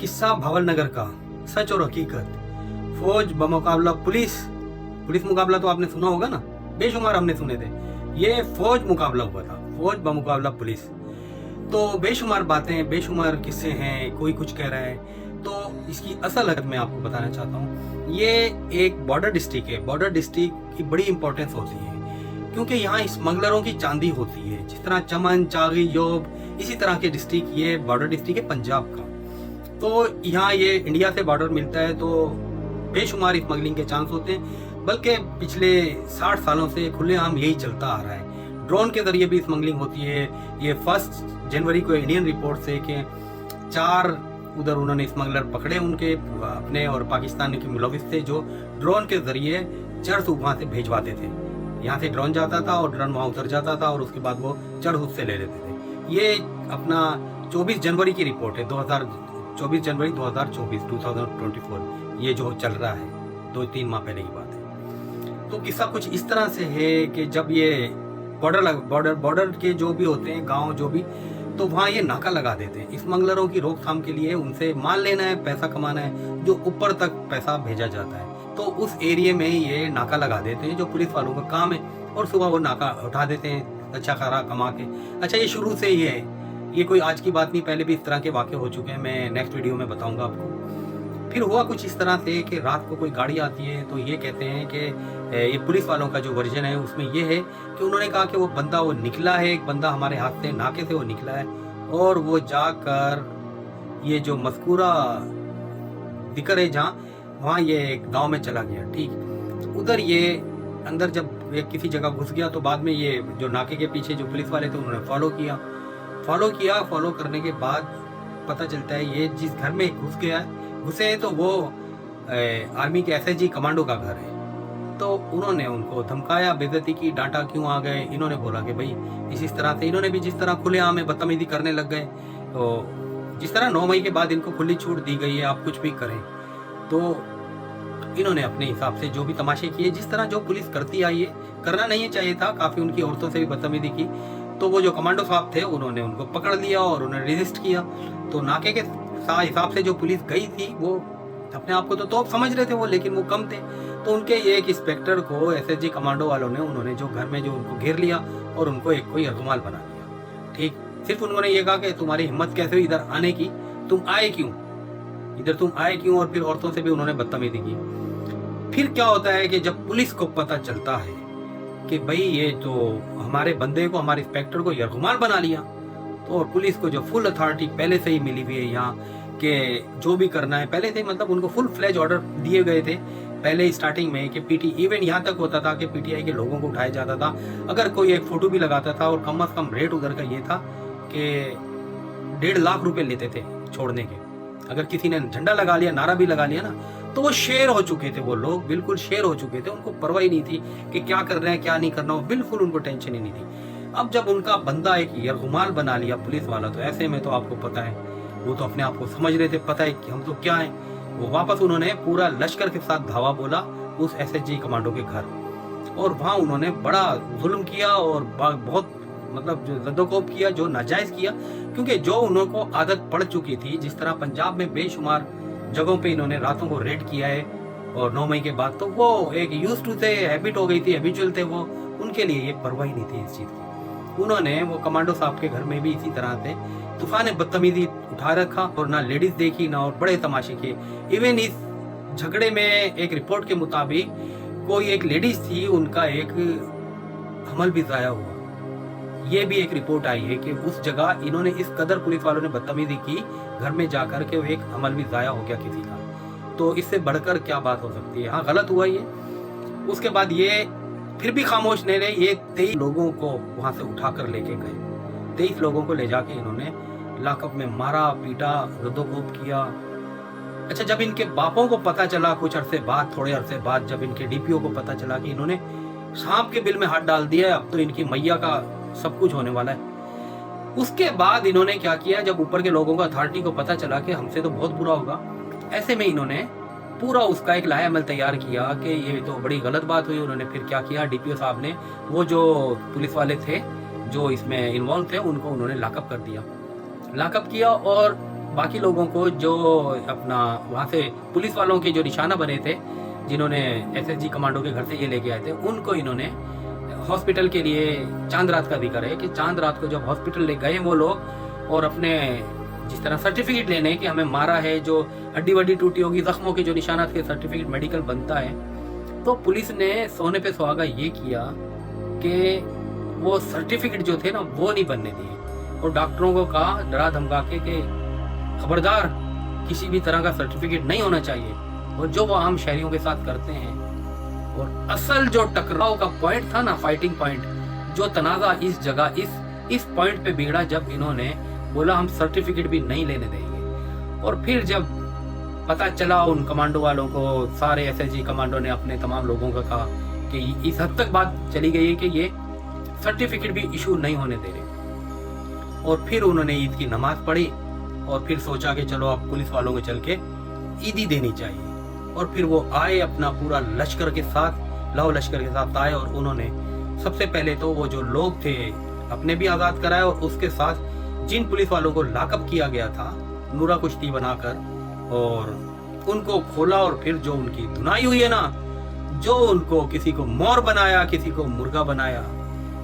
किस्सा भावलनगर का, सच और हकीकत। फौज बमुकाबला पुलिस। पुलिस मुकाबला तो आपने सुना होगा ना, बेशुमार हमने सुने थे। ये फौज मुकाबला हुआ था, फौज बमुकाबला पुलिस। तो बेशुमार बातें, बेशुमार किस्से हैं, कोई कुछ कह रहा है। तो इसकी असल हकीकत मैं आपको बताना चाहता हूँ। ये एक बॉर्डर डिस्ट्रिक्ट है। बॉर्डर डिस्ट्रिक्ट की बड़ी इंपॉर्टेंस होती है क्योंकि यहाँ स्मगलरों की चांदी होती है। जिस तरह चमन, चागी, योब, इसी तरह के डिस्ट्रिक्ट, ये बॉर्डर डिस्ट्रिक्ट है पंजाब का। तो यहाँ ये इंडिया से बॉर्डर मिलता है, तो बेशुमार स्मगलिंग के चांस होते हैं। बल्कि पिछले 60 सालों से खुलेआम यही चलता आ रहा है। ड्रोन के जरिए भी स्मगलिंग होती है। ये 1 जनवरी को इंडियन रिपोर्ट से कि 4 उधर उन्होंने स्मगलर पकड़े, उनके अपने और पाकिस्तान के मुलविस थे, जो ड्रोन के जरिए चरस वहां से भेजवाते थे। यहाँ से ड्रोन जाता था और ड्रोन वहां उतर जाता था और उसके बाद वो चरस उससे ले लेते थे। ये अपना 24 जनवरी की रिपोर्ट है, 24 जनवरी 2024 ये जो चल रहा है, 2-3 माह पहले की बात है। तो किस्सा कुछ इस तरह से है कि जब ये बॉर्डर के जो भी होते हैं गांव जो भी, तो वहाँ ये नाका लगा देते हैं स्मगलरों की रोकथाम के लिए। उनसे माल लेना है, पैसा कमाना है, जो ऊपर तक पैसा भेजा जाता है। तो उस एरिया में ये नाका लगा देते हैं, जो पुलिस वालों का काम है। और सुबह वो नाका उठा देते हैं अच्छा खासा कमा के। अच्छा, ये शुरू से ही है, ये कोई आज की बात नहीं, पहले भी इस तरह के वाक़े हो चुके हैं। मैं नेक्स्ट वीडियो में बताऊंगा आपको। फिर हुआ कुछ इस तरह से कि रात को कोई गाड़ी आती है, तो ये कहते हैं कि ये पुलिस वालों का जो वर्जन है उसमें ये है कि उन्होंने कहा कि वो निकला है, एक बंदा हमारे हाथ से नाके से वो निकला है, और वो जाकर ये जो मज़कूरा जिक्र है जहाँ, वहाँ ये एक गांव में चला गया। ठीक उधर ये अंदर जब ये किसी जगह घुस गया, तो बाद में ये जो नाके के पीछे जो पुलिस वाले थे उन्होंने फॉलो करने के बाद पता चलता है ये जिस घर में घुसे हैं तो वो आर्मी के एसएसजी कमांडो का घर है। तो उन्होंने उनको धमकाया, बेइज्जती की, डांटा, क्यों आ गए। इन्होंने बोला कि भाई इस तरह से, इन्होंने भी जिस तरह खुलेआम में बदतमीजी करने लग गए। तो जिस तरह 9 मई के बाद इनको खुली छूट दी गई है, आप कुछ भी करें, तो इन्होंने अपने हिसाब से जो भी तमाशे किए, जिस तरह जो पुलिस करती आई है, करना नहीं चाहिए था। काफी उनकी औरतों से भी बदतमीजी की। तो वो जो कमांडो साहब थे उन्होंने उनको पकड़ लिया और उन्होंने रेजिस्ट किया। तो नाके के हिसाब से जो पुलिस गई थी, वो अपने आप को तो तोप समझ रहे थे वो, लेकिन वो कम थे। तो उनके एक इंस्पेक्टर को एसएसजी कमांडो वालों ने, उन्होंने जो घर में जो उनको घेर लिया और उनको एक कोई यरगुमाल बना दिया। ठीक, सिर्फ उन्होंने ये कहा कि तुम्हारी हिम्मत कैसे हुई इधर आने की, तुम आए क्यों, और फिर औरतों से भी उन्होंने बदतमीजी की। फिर क्या होता है कि जब पुलिस को पता चलता है कि भाई ये तो हमारे बंदे को, हमारे इंस्पेक्टर को यरगुमाल बना लिया, तो और पुलिस को जो फुल अथॉरिटी पहले से ही मिली हुई है यहाँ कि जो भी करना है पहले से, मतलब उनको फुल फ्लेज ऑर्डर दिए गए थे पहले स्टार्टिंग में कि पीटी इवेंट यहाँ तक होता था कि पीटीआई के लोगों को उठाया जाता था। अगर कोई एक फोटो भी लगाता था, और कम से कम रेट उधर का ये था कि 1.5 लाख रुपए लेते थे छोड़ने के। अगर किसी ने झंडा लगा लिया, नारा भी लगा लिया ना, तो वो शेर हो चुके थे, वो लोग बिल्कुल शेर हो चुके थे। उनको परवाह ही नहीं थी कि क्या कर रहे हैं क्या नहीं करना, बिल्कुल उनको टेंशन ही नहीं थी। अब जब उनका बंदा एक यरगुमाल बना लिया पुलिस वाला, तो ऐसे में तो आपको पता है, वो तो अपने आप को समझ रहे थे, पता है कि हम तो क्या है। वो वापस उन्होंने पूरा लश्कर के साथ धावा बोला उस एसएसजी कमांडो के घर, और वहां उन्होंने बड़ा जुल्म किया और बहुत मतलब जो जद्दोकोब किया, जो नाजायज किया, क्योंकि जो उनको आदत पड़ चुकी थी। जिस तरह पंजाब में बेशुमार जगहों पे इन्होंने रातों को रेड किया है, और 9 मई के बाद तो वो एक यूज्ड टू थे, हैबिट हो गई थी, हैबिचुअल थे वो, उनके लिए ये परवाह ही नहीं थी इस चीज की। उन्होंने वो कमांडो साहब के घर में भी इसी तरह से तूफान बदतमीजी उठा रखा, और ना लेडीज देखी ना, और बड़े तमाशे किए। इवन इस झगड़े में एक रिपोर्ट के मुताबिक कोई एक लेडीज थी, उनका एक हमल भी जाया हुआ। ये भी एक रिपोर्ट आई है कि उस जगह इन्होंने इस कदर पुलिस वालों ने बदतमीजी की घर में जाकर के, वो एक हमल भी जाया हो गया किसी का। तो इससे बढ़कर क्या बात हो सकती है। हाँ, गलत हुआ ये। उसके बाद ये फिर भी खामोश नहीं रहे। ये 23 लोगों को वहां से उठाकर लेके गए। 23 लोगों को ले जाके इन्होंने लॉकअप में मारा, पीटा, रद्दोकोब किया। अच्छा, जब इनके बापों को पता चला कुछ अरसे बाद, थोड़े अरसे बाद, जब इनके डीपीओ को पता चला कि इन्होंने सांप के बिल में हाथ डाल दिया, अब तो इनकी मैया का सब कुछ होने वाला है, उसके बाद इन्होंने क्या किया, जब ऊपर के लोगों को, अथॉरिटी को पता चला कि हमसे तो बहुत बुरा होगा, ऐसे में इन्होंने पूरा उसका एक लाहेअमल तैयार किया कि ये तो बड़ी गलत बात हुई। उन्होंने फिर क्या किया, डीपीओ साहब ने, वो जो पुलिस वाले थे जो इसमें इन्वॉल्व थे, उनको उन्होंने लॉकअप कर दिया, लॉकअप किया। और बाकी लोगों को जो अपना वहाँ से पुलिस वालों के जो निशाना बने थे, जिन्होंने एसएसजी कमांडो के घर से ये लेके आए थे, उनको इन्होंने हॉस्पिटल के लिए चांद रात का जिक्र है कि चांद रात को जब हॉस्पिटल ले गए वो लोग और अपने जिस तरह सर्टिफिकेट लेने कि हमें मारा है, जो हड्डी वड्डी टूटी होगी, जख्मों के जो निशानात के सर्टिफिकेट मेडिकल बनता है, तो पुलिस ने सोने पे सुहागा ये किया कि वो सर्टिफिकेट जो थे ना वो नहीं बनने दिए और डॉक्टरों को कहा डरा धमका के कि खबरदार किसी भी तरह का सर्टिफिकेट नहीं होना चाहिए, और जो वो आम शहरियों के साथ करते हैं। और असल जो टकराव का पॉइंट था ना, फाइटिंग पॉइंट, जो तनाजा इस जगह इस पॉइंट पे बिगड़ा जब इन्होंने बोला हम सर्टिफिकेट भी नहीं लेने देंगे। और फिर जब पता चला उन कमांडो वालों को, सारे एसएसजी कमांडो ने अपने तमाम लोगों को कहा कि इस हद तक बात चली गई है कि ये सर्टिफिकेट भी इशू नहीं होने दे रहे। और फिर उन्होंने ईद की नमाज पढ़ी और फिर सोचा कि चलो अब पुलिस वालों को चल के ईदी देनी चाहिए। और फिर वो आए अपना पूरा लश्कर के साथ, लाहौर लश्कर के साथ आए और उन्होंने सबसे पहले तो वो जो लोग थे अपने भी आज़ाद कराए और उसके साथ जिन पुलिस वालों को लाकअप किया गया था नूरा कुश्ती बनाकर, और उनको खोला। और फिर जो उनकी धुनाई हुई है ना, जो उनको किसी को मोर बनाया, किसी को मुर्गा बनाया,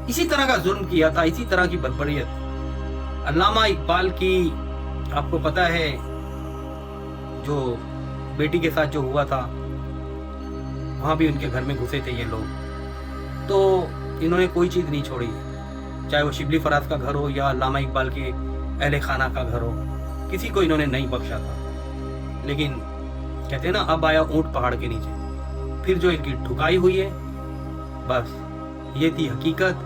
इसी तरह का जुल्म किया था, इसी तरह की बर्बरियत। अल्लामा इकबाल की आपको पता है जो बेटी के साथ जो हुआ था, वहां भी उनके घर में घुसे थे ये लोग, तो इन्होंने कोई चीज नहीं छोड़ी, चाहे वो शिबली फराज का घर हो या अल्लामा इकबाल के अहले खाना का घर हो, किसी को इन्होंने नहीं बख्शा था। लेकिन कहते हैं ना, अब आया ऊंट पहाड़ के नीचे। फिर जो इनकी ठुकाई हुई है, बस ये थी हकीकत।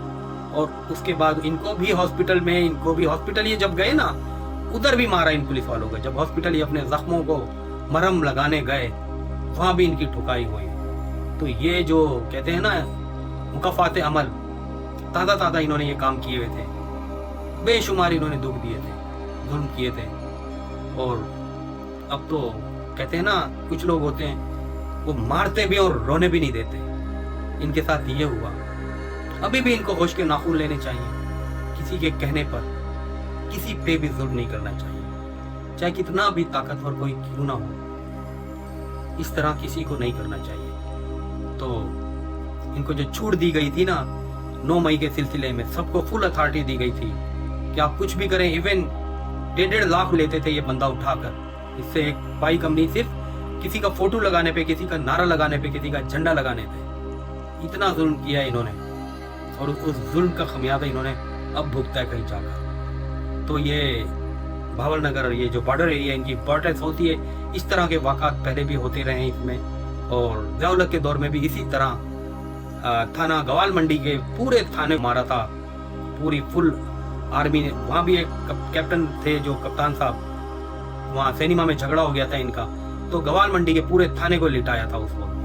और उसके बाद इनको भी हॉस्पिटल ये जब गए ना, उधर भी मारा इन पुलिस वालों को। जब हॉस्पिटल ये अपने जख्मों को मरहम लगाने गए, वहां भी इनकी ठुकाई हुई। तो ये जो कहते हैं ना मुकफ़ात अमल, ताज़ा इन्होंने ये काम किए हुए थे, बेशुमार इन्होंने दुख दिए थे, जुल्म किए थे। और अब तो कहते हैं ना, कुछ लोग होते हैं वो मारते भी और रोने भी नहीं देते। इनके साथ ये हुआ। अभी भी इनको होश के नाखून लेने चाहिए। किसी के कहने पर किसी पे भी जुल्म नहीं करना चाहिए, चाहे कितना भी ताकतवर कोई क्यों ना हो, इस तरह किसी को नहीं करना चाहिए। तो इनको जो छूट दी गई थी ना 9 मई के सिलसिले में, सबको फुल अथॉरिटी दी गई थी कि आप कुछ भी करें। इवन 1.5 लाख लेते थे ये बंदा उठाकर। इससे एक बाई कंपनी सिर्फ किसी का फोटो लगाने पे, किसी का नारा लगाने पे, किसी का झंडा लगाने पे, इतना जुल्म किया इन्होंने। और उस जुल्म का खमियाजा इन्होंने अब भुगता है कहीं जाकर। तो ये भावल नगर, ये जो बॉर्डर एरिया, इनकी इंपॉर्टेंस होती है। इस तरह के वाक़ात पहले भी होते रहे हैं इसमें, और ज़ियाउल हक के दौर में भी इसी तरह थाना गवाल मंडी के पूरे थाने मारा था, पूरी फुल आर्मी ने। वहाँ भी एक कैप्टन थे जो कप्तान साहब, वहाँ सिनेमा में झगड़ा हो गया था इनका, तो गवाल मंडी के पूरे थाने को लिटाया था उस वक्त।